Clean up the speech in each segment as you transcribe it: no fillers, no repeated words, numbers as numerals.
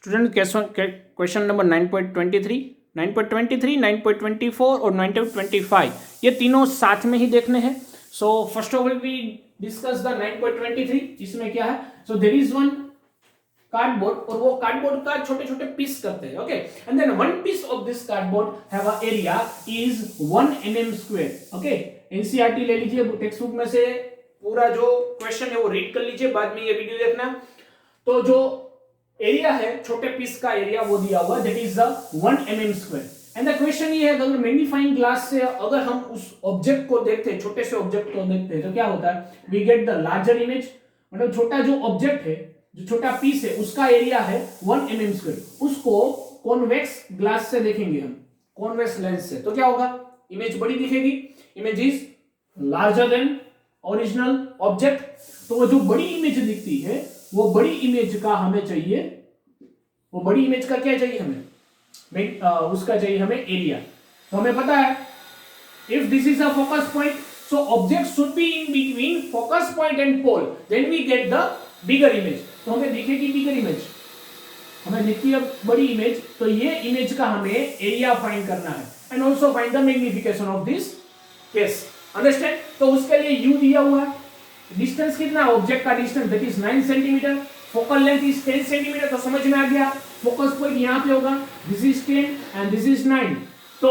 Student question number 9.23, 9.23, 9.24 और 9.25 ये तीनों साथ में ही देखने हैं. So first of all we discuss the 9.23. इसमें क्या है? So there is one cardboard और वो कार्डबोर्ड का छोटे छोटे पीस करते हैं. Okay, and then one piece of this cardboard have a area is 1 mm square. Okay, NCERT ले लीजिए टेक्स्ट बुक में से, पूरा जो क्वेश्चन है वो रीड कर लीजिए, बाद में ये वीडियो देखना. तो जो एरिया है छोटे पीस का एरिया वो दिया हुआ, that is the 1 mm square. And the question ये है, अगर मैग्नीफाइंग ग्लास से अगर हम उस ऑब्जेक्ट को देखते हैं, छोटे से ऑब्जेक्ट को देखते हैं, तो क्या होता है? We get the larger image. मतलब छोटा जो ऑब्जेक्ट है, जो छोटा पीस है, उसका एरिया है 1 mm स्क्वायर. उसको कॉन्वेक्स ग्लास से देखेंगे हम, कॉन्वेक्स लेंस से, तो क्या होगा? इमेज बड़ी दिखेगी, image is larger than original object. तो वो जो बड़ी इमेज दिखती है, वो बड़ी इमेज का हमें चाहिए, वो बड़ी इमेज का क्या चाहिए हमें? उसका चाहिए हमें एरिया. तो हमें पता है if this is a focus point, so object should be in between focus point and pole, then we get the bigger image. तो हमें दिखेगी बिगर इमेज, हमें दिखती है बड़ी इमेज. तो ये इमेज का हमें एरिया फाइंड करना है and also find the magnification of this case. Understand? तो उसके लिए यू दिया हुआ है. डिस्टेंस कितना? ऑब्जेक्ट का distance that is 9 centimetre. Focal length is 10 centimetre. तो समझ में आ गया, फोकस पॉइंट यहां पे होगा. This is 10 and this is 9. तो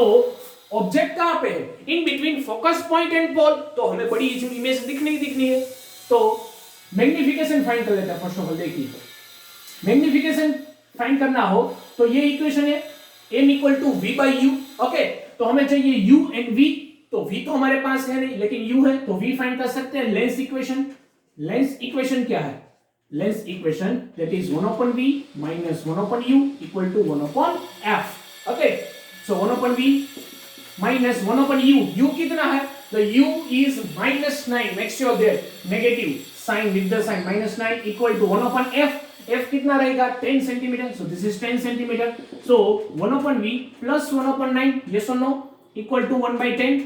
ऑब्जेक्ट कहां पे है? In between focus point and pole. तो हमें बड़ी इमेज दिखनी है. तो मैग्निफिकेशन फाइंड कर लेते हैं. फर्स्ट ऑफ ऑल देखिए, मैग्निफिकेशन फाइंड करना हो तो ये इक्वेशन है m equal to v by u. Okay, तो हमें चाहिए u एंड v. तो v तो हमारे पास है नहीं, लेकिन u है, तो v फाइंड कर सकते हैं. लेंस इक्वेशन, लेंस इक्वेशन क्या है? Lens equation that is 1 upon v minus 1 upon u equal to 1 upon f. Okay, so 1 upon v minus 1 upon u. u कितना है? the u is -9. make sure that negative sign with the sign -9 equal to 1 upon f. f कितना रहेगा? 10 centimetre. so this is 10 centimetre. so 1 upon v plus 1 upon 9, yes or no, equal to 1 by 10.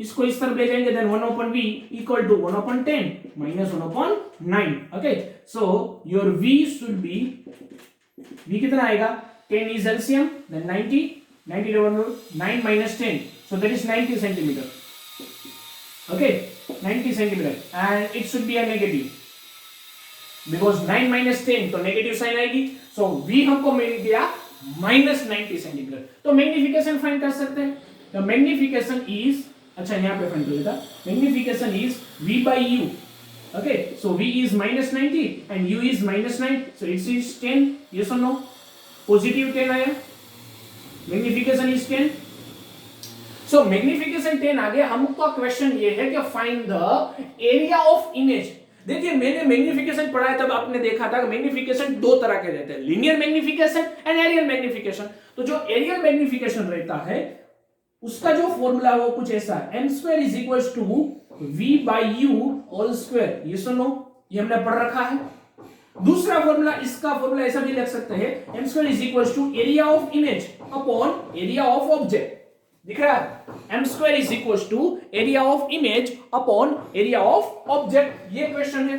इसको इस तरफ ले जाएंगे, then 1 upon v equal to 1 upon 10 minus 1 upon 9. okay, so your v should be, v कितना आएगा? 10 is LCM, then 90 divided by 9 minus 10, so that is 90 centimeter. okay, 90 centimeter and it should be a negative because 9 minus 10 तो negative sign आएगी. so v हमको मिल गया -90 centimetre. तो magnification find कर सकते हैं. द मैग्निफिकेशन इज, अच्छा यहां पे फाइंड कर लेता, magnification is v by u. okay, so v is -90 and u is -9, so it is 10. yes or no? Positive 10 आया, मैग्निफिकेशन इज 10. सो मैग्निफिकेशन 10 आ गया. हमका क्वेश्चन ये है कि find the area of image. देखिए मैंने मैग्निफिकेशन पढ़ा है, तब आपने देखा था कि मैग्निफिकेशन दो तरह के रहते हैं, linear magnification and areal magnification. तो जो एरियल मैग्निफिकेशन रहता है उसका जो फॉर्मूला है वो कुछ ऐसा है, m² is equal to v by u whole square. ये सुनो, ये हमने पढ़ रखा है. दूसरा फॉर्मूला, इसका फॉर्मूला ऐसा भी लिख सकते हैं, m² is equal to area of image upon area of object. दिख रहा है? m² is equal to area of image upon area of object. ये क्वेश्चन है.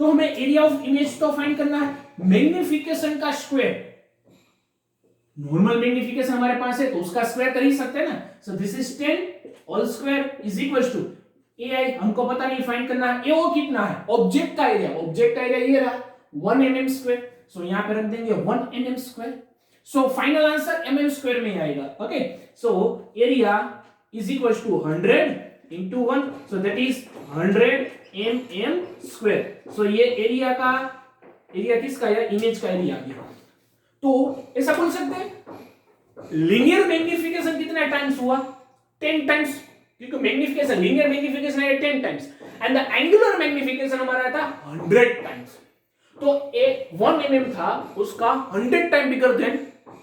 तो हमें एरिया ऑफ इमेज तो फाइंड करना है, मैग्निफिकेशन का स्क्वायर. नॉर्मल मैग्निफिकेशन हमारे पास है तो उसका स्क्वायर कर ही सकते हैं ना. So this is 10 whole square is equal to ai, हमको पता नहीं, फाइंड करना है ao कितना है, ऑब्जेक्ट का एरिया. ऑब्जेक्ट का एरिया ये रहा 1 mm स्क्वायर. सो यहां पे रख देंगे 1 mm square. So final answer mm square में आएगा. Okay, so area is equal to 100 into 1, so that is 100 mm square. सो ये एरिया का एरिया किसका है? इमेज का एरिया आ गया. तो ऐसा बोल सकते हैं लीनियर मैग्निफिकेशन कितना टाइम्स हुआ? 10 टाइम्स, क्योंकि मैग्निफिकेशन, लीनियर मैग्निफिकेशन है 10 times and the angular magnification हमारा था 100 टाइम्स. तो 1 mm था, उसका 100 टाइम बिगर देन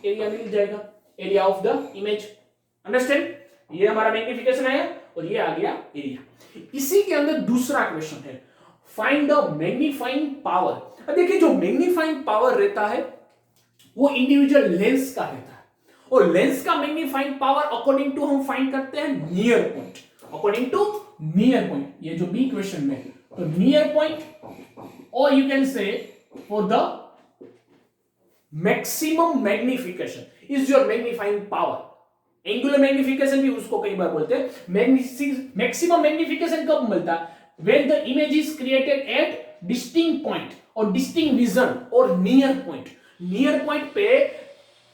एरिया मिल जाएगा, area of the image. Understand? ये हमारा मैग्निफिकेशन आया और ये आ गया एरिया. इसी के अंदर दूसरा क्वेश्चन है, फाइंड द मैग्नीफाइंग पावर. अब देखिए जो मैग्नीफाइंग पावर रहता है वो इंडिविजुअल लेंस का रहता है, और लेंस का मैग्नीफाइंग पावर अकॉर्डिंग टू हम फाइंड करते हैं near point. According to near point, ये जो बी क्वेश्चन में, तो नियर पॉइंट और you can say for the maximum magnification is your magnifying power. Angular magnification भी उसको कई बार बोलते हैं। मैक्सिमम मैग्निफिकेशन कब मिलता है? When the image is created eight distinct point और डिस्टिंक्ट विजन और नियर पॉइंट। नियर पॉइंट पे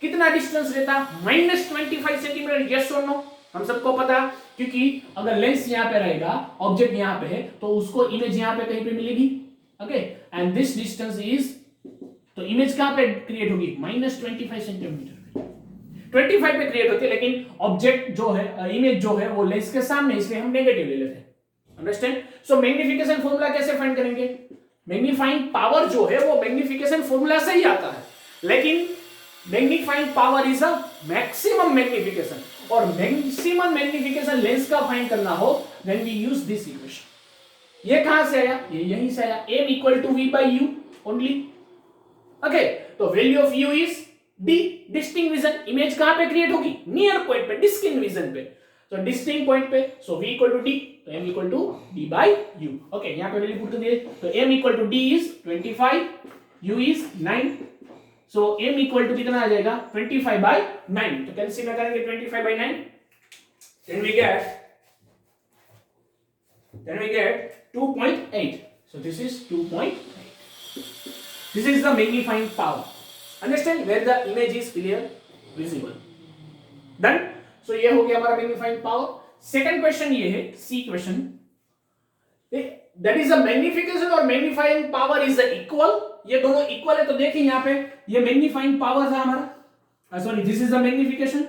कितना डिस्टेंस रहता? -25 सेंटीमीटर। यस और नो? हम सबको पता, क्योंकि अगर लेंस यहां पे रहेगा, ऑब्जेक्ट यहां पे है, तो उसको इमेज यहां पे कहीं पे मिलेगी। Okay, and this distance is, तो इमेज कहां पे क्रिएट होगी? -25 सेंटीमीटर। 25 पे क्रिएट होती है, लेकिन ऑब्जेक्ट जो है, इमेज जो है वो लेंस के सामने, इसलिए हम नेगेटिव ले लेते हैं। अंडरस्टैंड? सो मैग्निफिकेशन फॉर्मूला कैसे फाइंड करेंगे? मैग्नीफाइंग पावर जो है वो मैग्निफिकेशन फॉर्मूला से ही आता है, लेकिन magnifying power is a maximum magnification, और मैक्सिमम मैग्निफिकेशन लेंस का फाइंड करना हो when we use this equation. ये कहां से आया? ये यहीं से आया। m equal to v by u only. Okay, तो value of u is d, distinct vision. Image कहां पे क्रिएट होगी? नियर पॉइंट पे, डिस्टिंक्ट विजन पे। तो डिस्टिंक्ट पॉइंट पे, so v equal to d, तो m equal to d by u। Okay, यहां पे वैल्यू पुट कर दिए, तो m equal to d is 25, u is 9। So m equal to कितना आ जाएगा? 25 बाई 9। तो कैंसिल में करेंगे 25 by 9, then we get 2.8. so this is 2.8. this is the magnifying power. understand? where the image is clear visible. done? so ये हो गया हमारा magnifying power. second question ये है, C question, that is a magnification और magnifying power is equal. ये दोनों equal है, तो देखिए यहां पे ये मैग्नीफाइंग पावर था हमारा, sorry this is the magnification,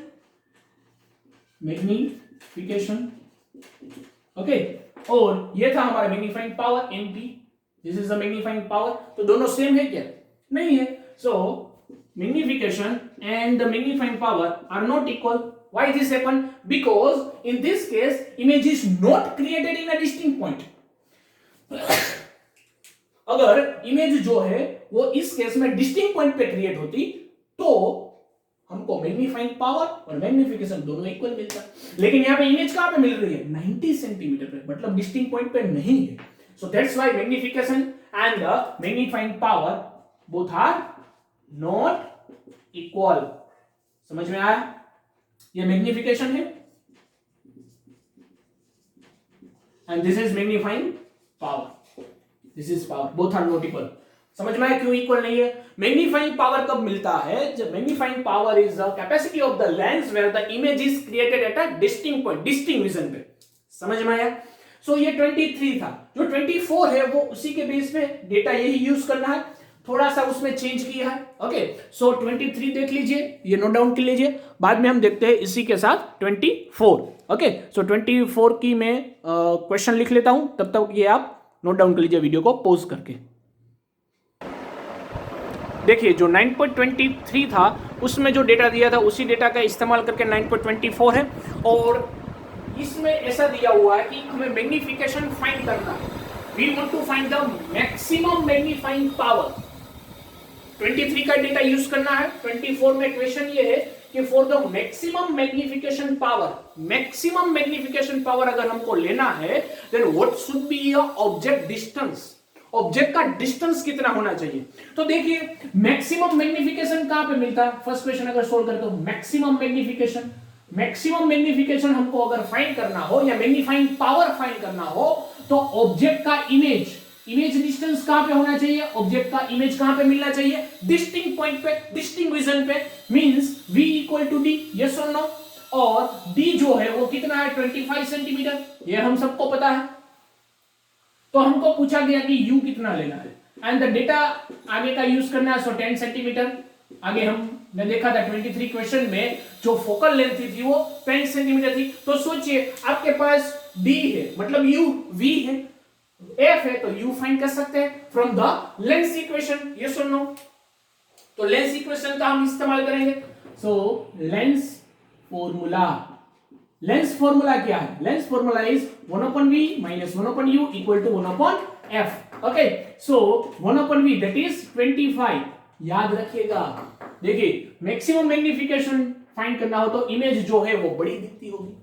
okay, और ये था हमारा magnifying power MP, this is the magnifying power. तो दोनों सेम है क्या? नहीं है। So magnification and the magnifying power are not equal. Why this happen? Because in this case image is not created in a distinct point. अगर image जो है वो इस केस में डिस्टिंक्ट पॉइंट पे क्रिएट होती, तो हमको मैग्नीफाइंग पावर और मैग्निफिकेशन दोनों इक्वल मिलता। लेकिन यहां पे इमेज कहां पे मिल रही है? 90 सेंटीमीटर पे, मतलब डिस्टिंक्ट पॉइंट पे नहीं है। So that's why magnification and the magnifying power both are not equal. समझ में आया? ये मैग्निफिकेशन है and this is magnifying power, this is power, both are not equal. समझ में आया क्यों इक्वल नहीं है? मैग्नीफाइंग पावर कब मिलता है? जब magnifying power is the capacity of the lens where the image is created at a distinct point, distinct vision पे। समझ में आया? सो ये 23 था, जो 24 है वो उसी के बेस पे डेटा यही यूज करना है, थोड़ा सा उसमें चेंज किया है। ओके, सो 23 देख लीजिए, ये नोट डाउन कर लीजिए, बाद में हम देखते हैं इसी के साथ 24। ओके, सो 24 की मैं क्वेश्चन लिख लेता हूं, तब तक ये आप नोट डाउन कर लीजिए वीडियो को पॉज करके। देखिए जो 9.23 था उसमें जो डेटा दिया था उसी डेटा का इस्तेमाल करके 9.24 है, और इसमें ऐसा दिया हुआ है कि हमें मैग्निफिकेशन फाइंड करना है। We want to find the maximum magnifying power. 23 का डेटा यूज करना है। 24 में क्वेश्चन ये है कि for the maximum magnification power, maximum magnification power अगर हमको लेना है, then what should be your object distance. Object का डिस्टेंस कितना होना चाहिए? तो देखिए मैक्सिमम मैग्निफिकेशन कहां पे मिलता है? फर्स्ट क्वेश्चन अगर सोल्व करते हो, मैक्सिमम मैग्निफिकेशन, मैक्सिमम मैग्निफिकेशन हमको अगर फाइंड करना हो या मैग्नीफाइंग पावर फाइंड करना हो, तो ऑब्जेक्ट का इमेज डिस्टेंस कहां पे होना चाहिए? ऑब्जेक्ट का इमेज कहां पे मिलना चाहिए? डिस्टिंक्ट पॉइंट पे, डिस्टिंक्ट विजन पे। Means v equal to d, yes और नो? और d जो है वो कितना है? 25 सेंटीमीटर, ये हम सबको पता है। तो हमको पूछा गया कि u कितना लेना है, एंड द डेटा आगे का यूज करना है, सो 10 सेंटीमीटर। आगे हमने देखा था 23 क्वेश्चन में जो फोकल लेंथ थी वो 10 सेंटीमीटर थी। तो सोचिए आपके पास d है, मतलब u, v है, f है, तो u फाइंड कर सकते हैं from the lens equation, yes और नो? तो लेंस इक्वेशन का हम इस्तेमाल करेंगे। सो लेंस फॉर्मूला क्या है? Lens formula is 1/v minus 1/u equal to 1/f. Okay, so 1/v that is 25। याद रखिएगा, देखिए मैक्सिमम मैग्निफिकेशन फाइंड करना हो तो इमेज जो है वो बड़ी दिखती होगी।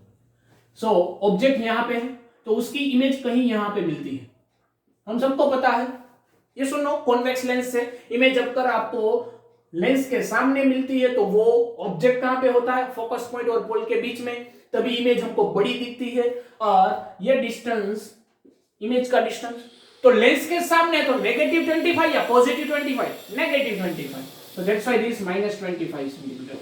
सो ऑब्जेक्ट यहां पे है तो उसकी इमेज कहीं यहां पे मिलती है, हम सबको पता है। ये सुनो, कॉन्वेक्स लेंस से इमेज अगर आपको लेंस के सामने मिलती है तो वो ऑब्जेक्ट कहां पे होता है, फोकस पॉइंट और पोल के बीच में, तभी इमेज हमको बड़ी दिखती है। और ये डिस्टेंस, इमेज का डिस्टेंस, तो लेंस के सामने तो नेगेटिव 25 या positive 25, negative 25, so that's why this minus 25 centimetre.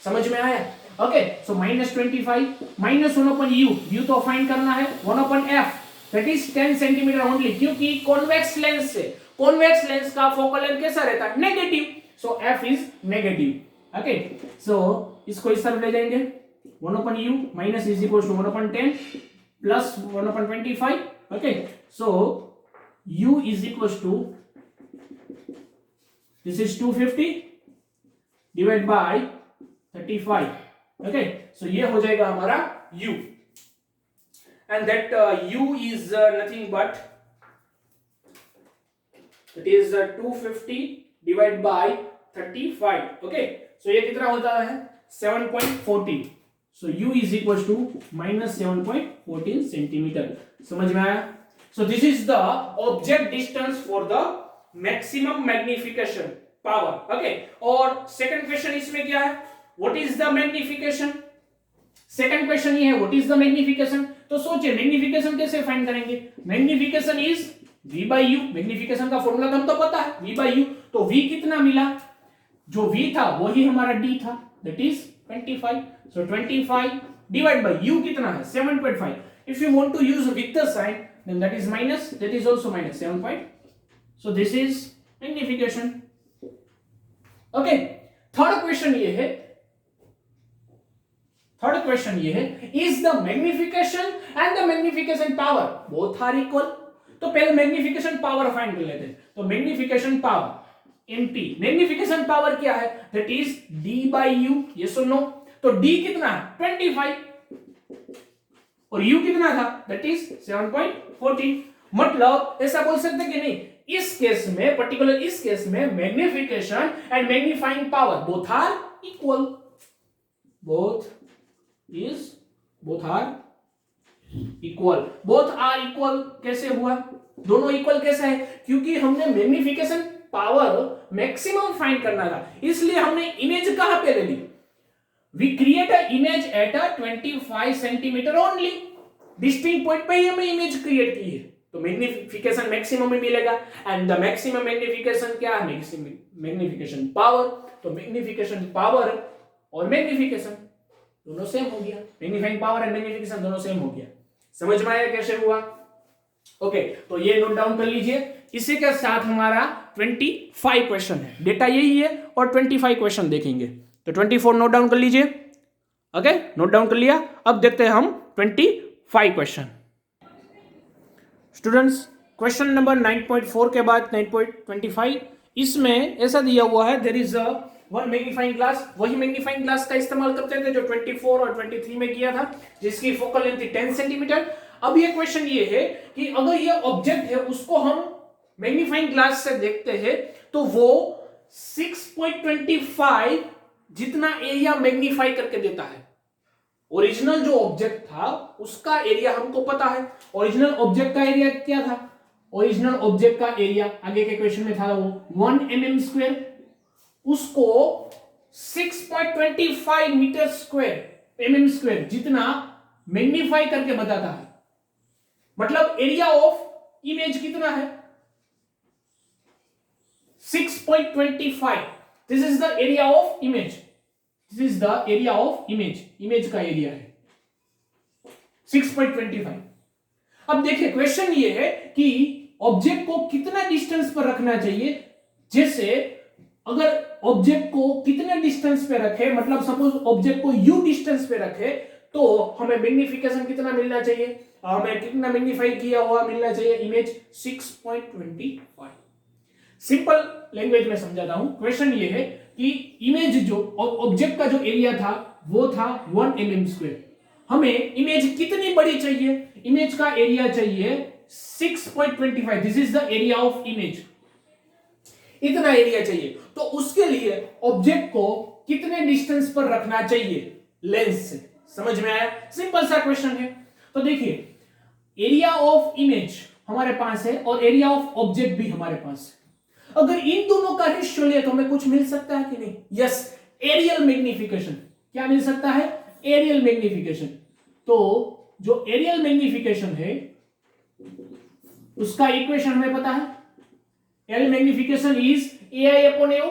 समझ में आया? Okay, so minus 25 minus 1 upon u तो फाइंड करना है 1 upon f, that is 10 centimetre only, क्योंकि कॉन्वेक्स लेंस से, कॉन्वेक्स लेंस का फोकल लेंथ कैसा रहता है, negative, so f is negative. Okay, so इसको इस तरफ ले जाएंगे, 1 upon u minus is equals to 1 upon 10 plus 1 upon 25। Okay, so u is equals to, this is 250 divided by 35। Okay, सो ये हो जाएगा हमारा u, and that u is nothing but, it is 250 divided by 35। Okay, सो ये कितना होता है, 7.14, so u is equals to minus 7.14 centimetre. समझ में आया? So this is the object distance for the maximum magnification power। okay, और second question इसमें क्या है, what is the magnification? second question ये है what is the magnification। तो सोचिए magnification कैसे फाइंड करेंगे, magnification is v by u, magnification का फॉर्मूला तो हम तो पता है v by u, तो v कितना मिला, जो v था वही हमारा d था, that is 25, so 25 divided by u कितना है 7.5, if you want to use with the sign then that is minus, that is also minus 7 point, so this is magnification। okay, third question ये है, third question ये है, is the magnification and the magnification power both are equal. तो पहले magnification power find कर लेते हैं, तो magnification power MP, magnification power क्या है, that is d by u, ये सुनो, तो डी कितना है 25 और u कितना था, दैट इज 7.14। मतलब ऐसा बोल सकते कि नहीं, इस केस में, पर्टिकुलर इस केस में magnification and magnifying power both are equal, both are equal. कैसे हुआ, दोनों इक्वल कैसे है, क्योंकि हमने मैग्निफिकेशन पावर मैक्सिमम फाइंड करना था, इसलिए हमने इमेज कहां पे ले ली, we create a image at a 25 centimetre only, distinct point पे ही हमने इमेज क्रिएट की है, तो मैग्निफिकेशन मैक्सिमम में मिलेगा, एंड द मैक्सिमम मैग्निफिकेशन क्या है, मैग्निफिकेशन पावर, तो मैग्निफिकेशन पावर और मैग्निफिकेशन दोनों सेम हो गया, मैग्नीफाइंग पावर एंड मैग्निफिकेशन दोनों सेम हो गया। समझ में आया कैसे हुआ? ओके, तो ये नोट डाउन कर लीजिए। इसी के साथ हमारा 25 क्वेश्चन है, डेटा यही है और 25 क्वेश्चन देखेंगे, तो 24 नोट डाउन कर लीजिए। ओके, नोट डाउन कर लिया। अब देखते हैं हम 25 क्वेश्चन। स्टूडेंट्स, क्वेश्चन नंबर 9.4 के बाद 9.25, इसमें ऐसा दिया हुआ है, there is one magnifying glass, वही मैग्नीफाइंग ग्लास का इस्तेमाल करते थे जो 24 और 23 में किया था, जिसकी फोकल लेंथ थी 10 सेंटीमीटर। अब ये क्वेश्चन ये है कि अगर ये ऑब्जेक्ट है उसको हम मैग्नीफाइंग ग्लास से देखते हैं तो वो 6.25 जितना एरिया मैग्नीफाई करके देता है। ओरिजिनल जो ऑब्जेक्ट था उसका एरिया हमको पता है, ओरिजिनल ऑब्जेक्ट का एरिया क्या था, ओरिजिनल ऑब्जेक्ट का एरिया आगे के क्वेश्चन में था वो 1 mm², उसको 6.25 मीटर स्क्वायर mm² जितना मैग्नीफाई करके बताता है। मतलब एरिया ऑफ इमेज कितना है 6.25, this is the area of image, this is the area of image, image का एरिया है 6.25। अब देखिए क्वेश्चन ये है कि ऑब्जेक्ट को कितना डिस्टेंस पर रखना चाहिए, जैसे अगर ऑब्जेक्ट को कितने डिस्टेंस पे रखे, मतलब सपोज ऑब्जेक्ट को u डिस्टेंस पे रखे तो हमें मैग्नीफिकेशन कितना मिलना चाहिए, हमें कितना मैग्नीफाई किया हुआ मिलना चाहिए इमेज 6.25। सिंपल लैंग्वेज में समझाता हूं। क्वेश्चन ये है कि इमेज जो ऑब्जेक्ट का जो एरिया था वो था 1 mm², हमें इमेज कितनी बड़ी चाहिए, इमेज का एरिया चाहिए 6.25, this is the area of image, इतना एरिया चाहिए। तो उसके लिए ऑब्जेक्ट को कितने डिस्टेंस पर रखना चाहिए लेंस से, समझ में आया? सिंपल सा क्वेश्चन है। तो देखिए एरिया ऑफ इमेज हमारे पास है और एरिया ऑफ ऑब्जेक्ट भी हमारे पास है। अगर इन दोनों का रेशियो ले तो हमें कुछ मिल सकता है कि नहीं? Yes, areal magnification. क्या मिल सकता है? Areal magnification. तो जो एरियल मैग्निफिकेशन है उसका इक्वेशन हमें पता है, areal magnification is AI upon AO.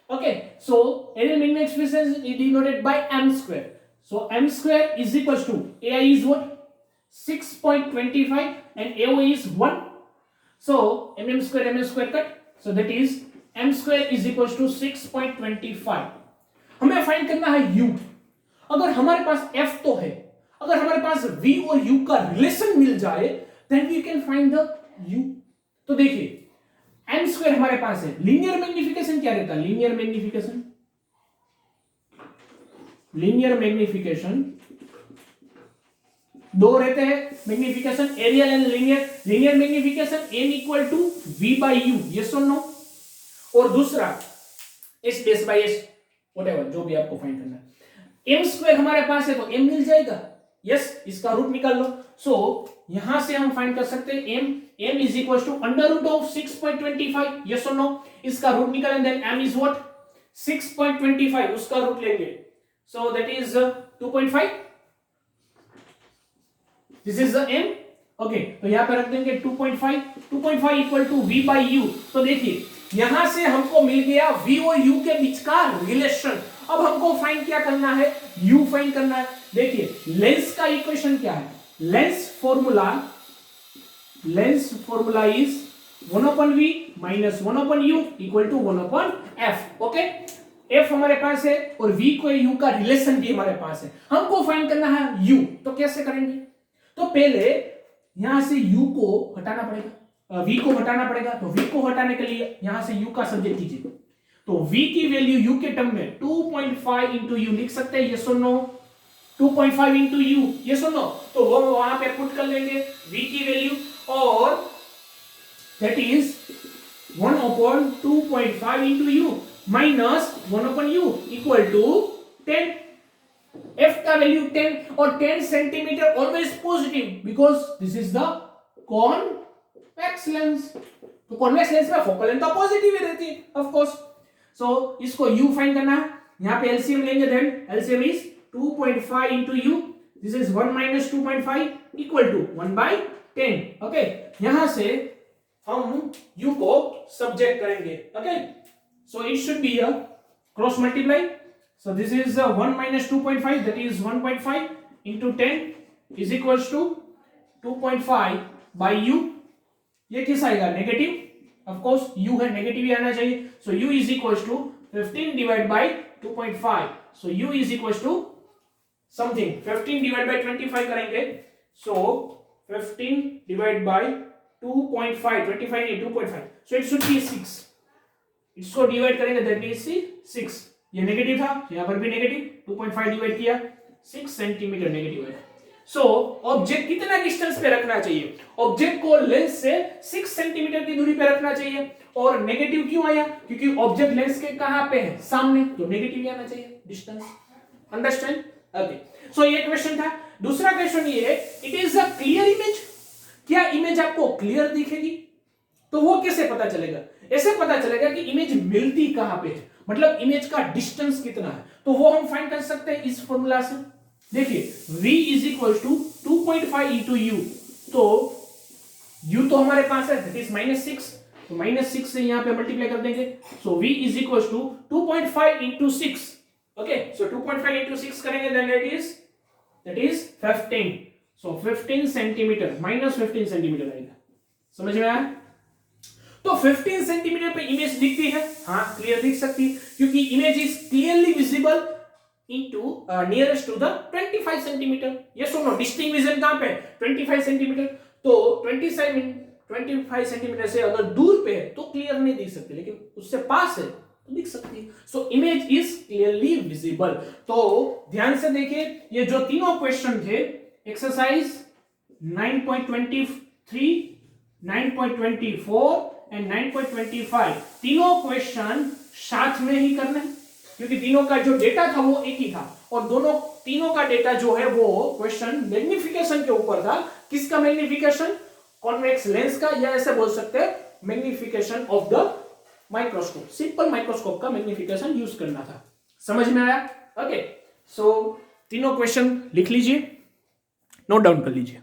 Okay, so aerial magnification is denoted by m square. So m square is equals to AI is what? 6.25 and AO is 1. So mm square cut. So that is m square is equals to 6.25. हमें find करना है u. अगर हमारे पास f तो है, अगर हमारे पास v और u का रिलेशन मिल जाए then we can find the u. तो देखिए m स्क्वायर हमारे पास है, लीनियर मैग्निफिकेशन क्या रहता है? लीनियर मैग्निफिकेशन दो रहते हैं magnification, aerial and linear. Linear magnification m equal to v by u, yes और नो, और दूसरा s base by s, whatever जो भी आपको फाइंड करना है। m स्क्वायर हमारे पास है तो m मिल जाएगा, यस, इसका रूट निकाल लो। सो यहां से हम फाइंड कर सकते हैं m is equal to under root of 6.25, yes और नो, इसका रूट निकालें, देन m इज व्हाट? 6.25, उसका रूट लेंगे, so that is 2.5, this is the m। Okay, तो यहां पे रख देंगे 2.5 equal to v by u. तो देखिए यहां से हमको मिल गया v और u के बीच का रिलेशन। अब हमको फाइंड क्या करना है? u फाइंड करना है। देखिए लेंस का इक्वेशन क्या है? Lens formula is 1/v minus 1/u equal to 1/f। Okay, f हमारे पास है और v को u का रिलेशन भी हमारे पास है, हमको फाइंड करना है u। तो कैसे करेंगे? तो पहले यहां से u को हटाना पड़ेगा, v को हटाना पड़ेगा। तो v को हटाने के लिए यहां से u का सब्जेक्ट कीजिए, तो v की वैल्यू u के टर्म में 2.5 इंटू यू लिख सकते हैं, यस और नो? 2.5 इंटू यू, यस और नो? तो वो वहां पे पुट कर लेंगे v की वैल्यू, और that is 1/2.5 into u minus 1/u equal to 10। f का वैल्यू 10 और 10 centimetre always positive because this is the convex lens. तो कॉन्वेक्स लेंस में फोकल लेंथ तो पॉजिटिव ही रहती है ऑफ कोर्स। सो इसको u फाइंड करना है, यहां पे एलसीएम लेंगे, देन LCM is 2.5 into u, this is 1 minus 2.5 equal to 1/10। Okay, यहां से हम u को सब्जेक्ट करेंगे। Okay, so it should be a cross multiply. So this is 1 minus 2.5 that is 1.5 into 10 is equals to 2.5 by u। ये किस आएगा? Negative, of course u है, negative ही आना चाहिए। सो u is equals to 15 divided by 2.5, so u is equals to something 15 divided by 25 करेंगे, so 15 divided by 2.5, 25 नहीं 2.5, so it should be 6। इसको divide करेंगे दैट इज 6। ये नेगेटिव था, यहां पर भी नेगेटिव, 2.5 डिवाइड किया 6 सेंटीमीटर नेगेटिव है। सो ऑब्जेक्ट कितना डिस्टेंस पे रखना चाहिए? ऑब्जेक्ट को लेंस से 6 सेंटीमीटर की दूरी पे रखना चाहिए। और नेगेटिव क्यों आया? क्योंकि ऑब्जेक्ट लेंस के कहां पे है? सामने, तो नेगेटिव ही आना चाहिए डिस्टेंस। अंडरस्टैंड? ओके, सो ये क्वेश्चन था। दूसरा क्वेश्चन ये है, it is a clear image. क्या इमेज आपको क्लियर दिखेगी? तो वो कैसे पता चलेगा? ऐसे पता चलेगा कि इमेज मिलती कहां पे है, मतलब इमेज का डिस्टेंस कितना है। तो वो हम फाइंड कर सकते हैं इस फॉर्मूला से। देखिए v is equal to 2.5 into u, तो u तो हमारे पास है दैट इज -6, तो -6 से यहां पे मल्टीप्लाई कर देंगे, so v is equal to 2.5 into 6। Okay, so 2.5 into 6 करेंगे then that is 15, so 15 centimetre minus 15 centimetre आएगा। समझ में आया? तो 15 सेंटीमीटर पे इमेज दिखती है, हाँ क्लियर दिख सकती है, क्योंकि image is clearly visible into nearest to the 25 centimetre. yes or no? Distinct vision कहां पे? 25 सेंटीमीटर। तो 25 सेंटीमीटर से अगर दूर पे है तो क्लियर नहीं दिख सकती, लेकिन उससे पास है तो दिख सकती है। So image is clearly visible. तो ध्यान से देखिए, ये जो तीनों क्वेश्चन थे, एक्सरसाइज 9.23, 9.24 एंड 9.25, तीनों क्वेश्चन साथ में ही करना है, क्योंकि तीनों का जो डेटा था वो एक ही था, और तीनों का डेटा जो है वो क्वेश्चन मैग्निफिकेशन के ऊपर था। किसका मैग्निफिकेशन? कॉन्वेक्स लेंस का, या ऐसे बोल सकते हैं magnification of the microscope, simple microscope का मैग्निफिकेशन यूज करना था। समझ में आया? ओके, सो तीनों क्वेश्चन लिख लीजिए, नोट डाउन कर लीजिए।